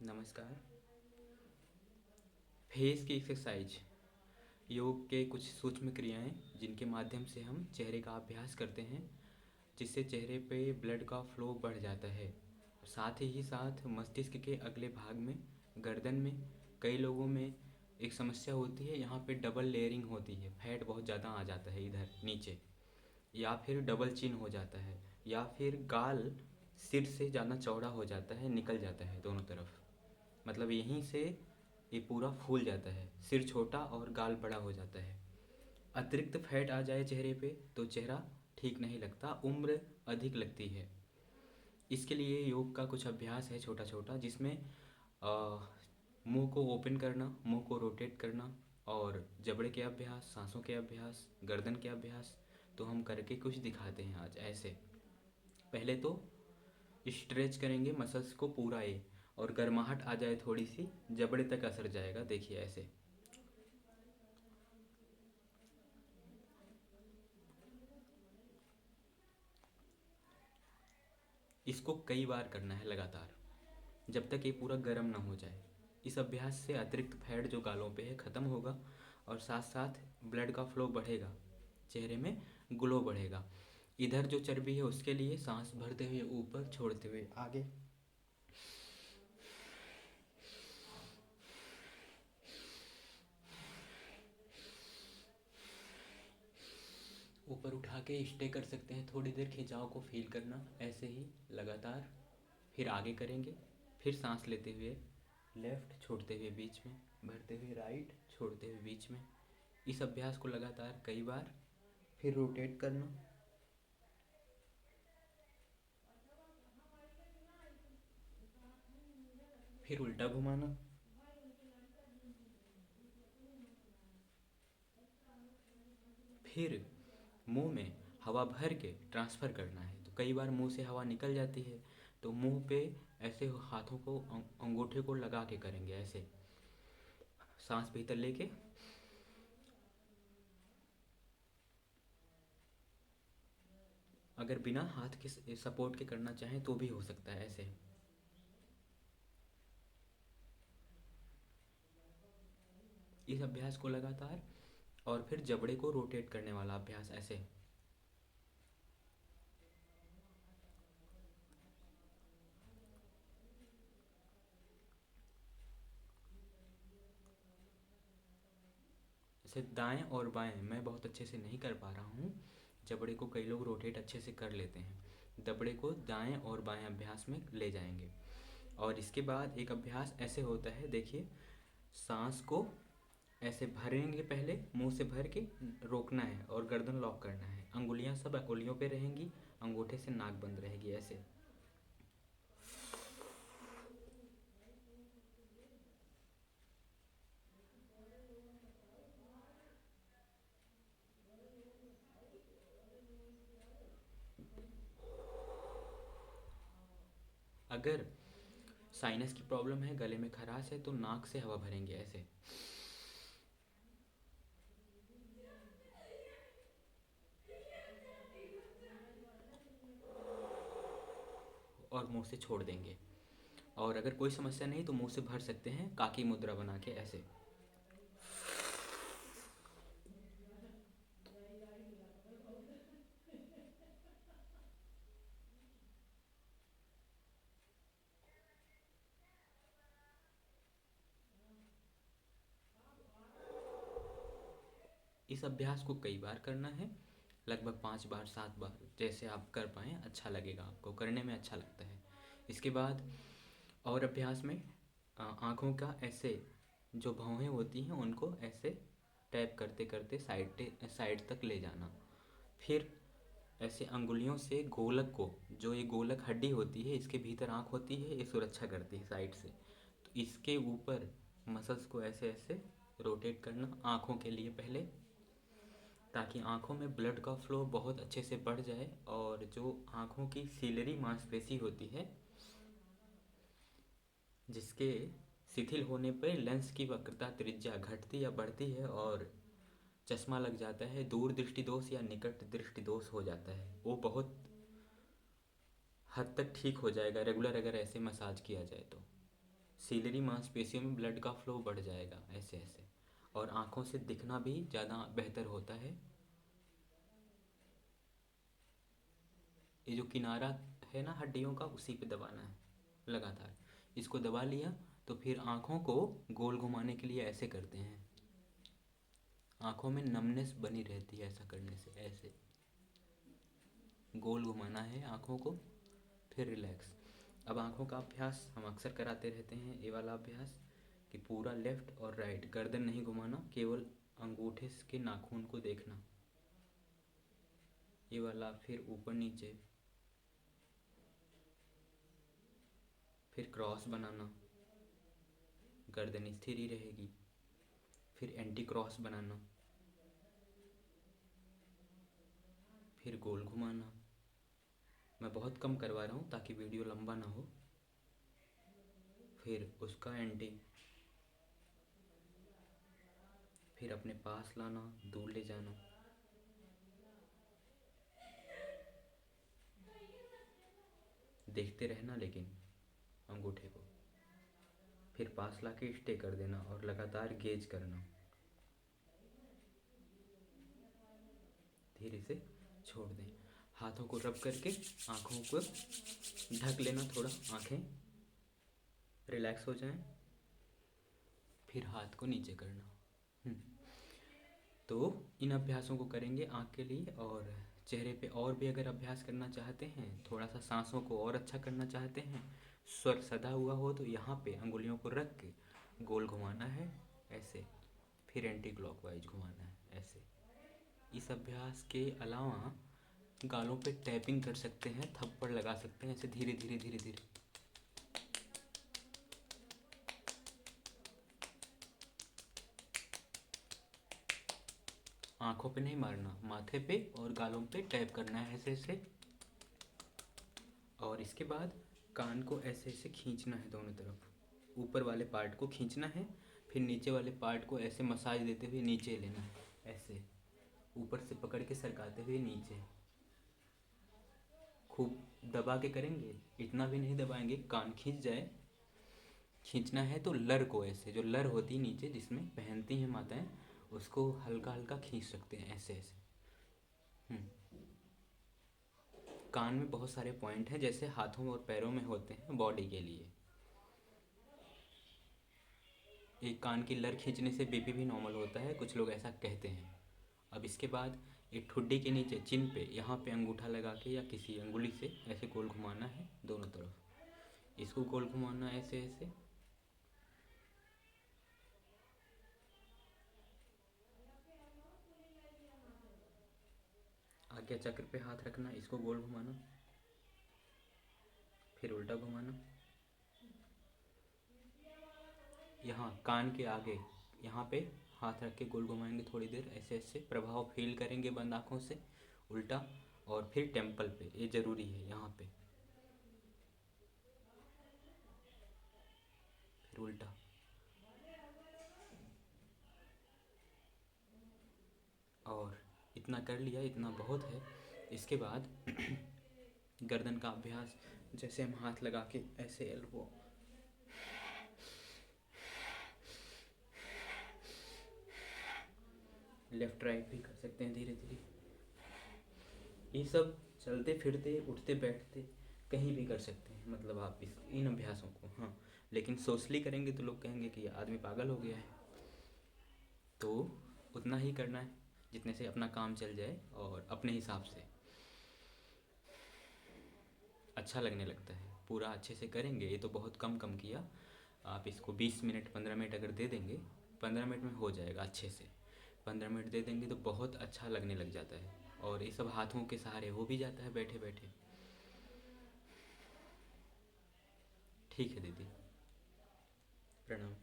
नमस्कार। फेस की एक्सरसाइज योग के कुछ सूक्ष्म क्रियाएं जिनके माध्यम से हम चेहरे का अभ्यास करते हैं, जिससे चेहरे पे ब्लड का फ्लो बढ़ जाता है। साथ ही साथ मस्तिष्क के अगले भाग में, गर्दन में, कई लोगों में एक समस्या होती है, यहाँ पे डबल लेयरिंग होती है, फैट बहुत ज़्यादा आ जाता है इधर नीचे, या फिर डबल चिन हो जाता है, या फिर गाल सिर से ज़्यादा चौड़ा हो जाता है, निकल जाता है दोनों तरफ। मतलब यहीं से ये पूरा फूल जाता है, सिर छोटा और गाल बड़ा हो जाता है। अतिरिक्त फैट आ जाए चेहरे पे तो चेहरा ठीक नहीं लगता, उम्र अधिक लगती है। इसके लिए योग का कुछ अभ्यास है छोटा छोटा, जिसमें मुंह को ओपन करना, मुंह को रोटेट करना, और जबड़े के अभ्यास, सांसों के अभ्यास, गर्दन के अभ्यास। तो हम करके कुछ दिखाते हैं आज ऐसे। पहले तो स्ट्रेच करेंगे मसल्स को पूरा ये, और गर्माहट आ जाए थोड़ी सी, जबड़े तक असर जाएगा, देखिए ऐसे। इसको कई बार करना है लगातार, जब तक ये पूरा गर्म ना हो जाए। इस अभ्यास से अतिरिक्त फैट जो गालों पे है ख़त्म होगा, और साथ साथ ब्लड का फ्लो बढ़ेगा, चेहरे में ग्लो बढ़ेगा। इधर जो चर्बी है उसके लिए सांस भरते हुए ऊपर, छोड़ते हुए आगे, ऊपर उठा के स्टे कर सकते हैं, थोड़ी देर खिंचाव को फील करना, ऐसे ही लगातार। फिर आगे करेंगे, फिर सांस लेते हुए लेफ़्ट, छोड़ते हुए बीच में, भरते हुए राइट, छोड़ते हुए बीच में। इस अभ्यास को लगातार कई बार। फिर रोटेट करना, फिर उल्टा घुमाना, फिर मुंह में हवा भर के ट्रांसफ़र करना है। तो कई बार मुंह से हवा निकल जाती है, तो मुंह पे ऐसे हाथों को, अंगूठे को लगा के करेंगे ऐसे, सांस भीतर लेके। अगर बिना हाथ के सपोर्ट के करना चाहें तो भी हो सकता है ऐसे। इस अभ्यास को लगातार, और फिर जबड़े को रोटेट करने वाला अभ्यास ऐसे। जैसे दाएं और बाएं मैं बहुत अच्छे से नहीं कर पा रहा हूँ, जबड़े को कई लोग रोटेट अच्छे से कर लेते हैं। दबड़े को दाएं और बाएं अभ्यास में ले जाएंगे। और इसके बाद एक अभ्यास ऐसे होता है, देखिए। सांस को ऐसे भरेंगे, पहले मुंह से भर के रोकना है और गर्दन लॉक करना है, अंगुलियां सब अंगुलियों पे रहेंगी, अंगूठे से नाक बंद रहेगी ऐसे। अगर साइनस की प्रॉब्लम है, गले में खराश है, तो नाक से हवा भरेंगे ऐसे, और मुंह से छोड़ देंगे। और अगर कोई समस्या नहीं तो मुंह से भर सकते हैं, काकी मुद्रा बना के ऐसे। इस अभ्यास को कई बार करना है, लगभग 5 बार 7 बार, जैसे आप कर पाएँ, अच्छा लगेगा आपको, करने में अच्छा लगता है। इसके बाद और अभ्यास में आँखों का ऐसे, जो भौहें होती हैं उनको ऐसे टैप करते करते साइड तक ले जाना। फिर ऐसे अंगुलियों से गोलक को, जो ये गोलक हड्डी होती है, इसके भीतर आँख होती है, ये सुरक्षा करती है साइड से, तो इसके ऊपर मसल्स को ऐसे ऐसे रोटेट करना आँखों के लिए पहले, ताकि आँखों में ब्लड का फ्लो बहुत अच्छे से बढ़ जाए, और जो आँखों की सीलरी मांसपेशी होती है, जिसके शिथिल होने पर लेंस की वक्रता त्रिज्या घटती या बढ़ती है, और चश्मा लग जाता है, दूर दृष्टि दोष या निकट दृष्टि दोष हो जाता है, वो बहुत हद तक ठीक हो जाएगा रेगुलर अगर ऐसे मसाज किया जाए तो। सीलरी मांसपेशियों में ब्लड का फ्लो बढ़ जाएगा ऐसे ऐसे, और आँखों से दिखना भी ज़्यादा बेहतर होता है। ये जो किनारा है ना हड्डियों का, उसी पे दबाना है लगातार। इसको दबा लिया तो फिर आँखों को गोल घुमाने के लिए ऐसे करते हैं। आँखों में नमनेस बनी रहती है ऐसा करने से, ऐसे गोल घुमाना है आँखों को, फिर रिलैक्स। अब आँखों का अभ्यास हम अक्सर कराते रहते हैं, ये वाला अभ्यास कि पूरा लेफ़्ट और राइट, गर्दन नहीं घुमाना, केवल अंगूठे के नाखून को देखना, ये वाला। फिर ऊपर नीचे, फिर क्रॉस बनाना, गर्दन स्थिर ही रहेगी। फिर एंटी क्रॉस बनाना, फिर गोल घुमाना। मैं बहुत कम करवा रहा हूँ ताकि वीडियो लंबा ना हो। फिर उसका एंटी, फिर अपने पास लाना, दूर ले जाना। देखते रहना लेकिन अंगूठे को, फिर पास लाके स्टे कर देना और लगातार गेज करना, धीरे से छोड़ दें। हाथों को रब करके आँखों को ढक लेना, थोड़ा आँखें रिलैक्स हो जाएं, फिर हाथ को नीचे करना। तो इन अभ्यासों को करेंगे आँख के लिए। और चेहरे पे और भी अगर अभ्यास करना चाहते हैं, थोड़ा सा सांसों को और अच्छा करना चाहते हैं, स्वर सदा हुआ हो, तो यहाँ पे अंगुलियों को रख के गोल घुमाना है ऐसे, फिर एंटी क्लॉकवाइज घुमाना है ऐसे। इस अभ्यास के अलावा गालों पे टैपिंग कर सकते हैं, थप्पड़ लगा सकते हैं ऐसे धीरे धीरे धीरे धीरे। आँखों पे नहीं मारना, माथे पे और गालों पे टैप करना है ऐसे ऐसे। और इसके बाद कान को ऐसे ऐसे खींचना है दोनों तरफ, ऊपर वाले पार्ट को खींचना है, फिर नीचे वाले पार्ट को ऐसे मसाज देते हुए नीचे लेना है ऐसे, ऊपर से पकड़ के सरकाते हुए नीचे। खूब दबा के करेंगे, इतना भी नहीं दबाएंगे कान खींच जाए। खींचना है तो लर को ऐसे, जो लर होती है नीचे जिसमें पहनती हैं माताएं, उसको हल्का हल्का खींच सकते हैं ऐसे ऐसे। कान में बहुत सारे पॉइंट हैं जैसे हाथों और पैरों में होते हैं बॉडी के लिए। एक कान की लर खींचने से बीपी भी नॉर्मल होता है, कुछ लोग ऐसा कहते हैं। अब इसके बाद एक ठुड्डी के नीचे चिन पे, यहाँ पे अंगूठा लगा के या किसी अंगुली से ऐसे गोल घुमाना है दोनों तरफ। इसको गोल घुमाना ऐसे ऐसे। आज्ञा चक्र पे हाथ रखना, इसको गोल घुमाना, फिर उल्टा घुमाना। यहाँ कान के आगे, यहाँ पे हाथ रख के गोल घुमाएंगे थोड़ी देर ऐसे ऐसे, प्रभाव फील करेंगे बंद आँखों से, उल्टा। और फिर टेम्पल पे, ये ज़रूरी है, यहाँ पे फिर उल्टा। और इतना कर लिया, इतना बहुत है। इसके बाद गर्दन का अभ्यास, जैसे हम हाथ लगा के ऐसे एल्बो, लेफ्ट राइट भी कर सकते हैं धीरे धीरे। ये सब चलते फिरते उठते बैठते कहीं भी कर सकते हैं, मतलब आप इन अभ्यासों को। हाँ, लेकिन सोशली करेंगे तो लोग कहेंगे कि आदमी पागल हो गया है। तो उतना ही करना है जितने से अपना काम चल जाए और अपने हिसाब से अच्छा लगने लगता है। पूरा अच्छे से करेंगे, ये तो बहुत कम कम किया। आप इसको 20 मिनट 15 मिनट अगर दे देंगे, 15 मिनट में हो जाएगा अच्छे से। 15 मिनट दे देंगे तो बहुत अच्छा लगने लग जाता है, और ये सब हाथों के सहारे हो भी जाता है बैठे बैठे। ठीक है दीदी, प्रणाम।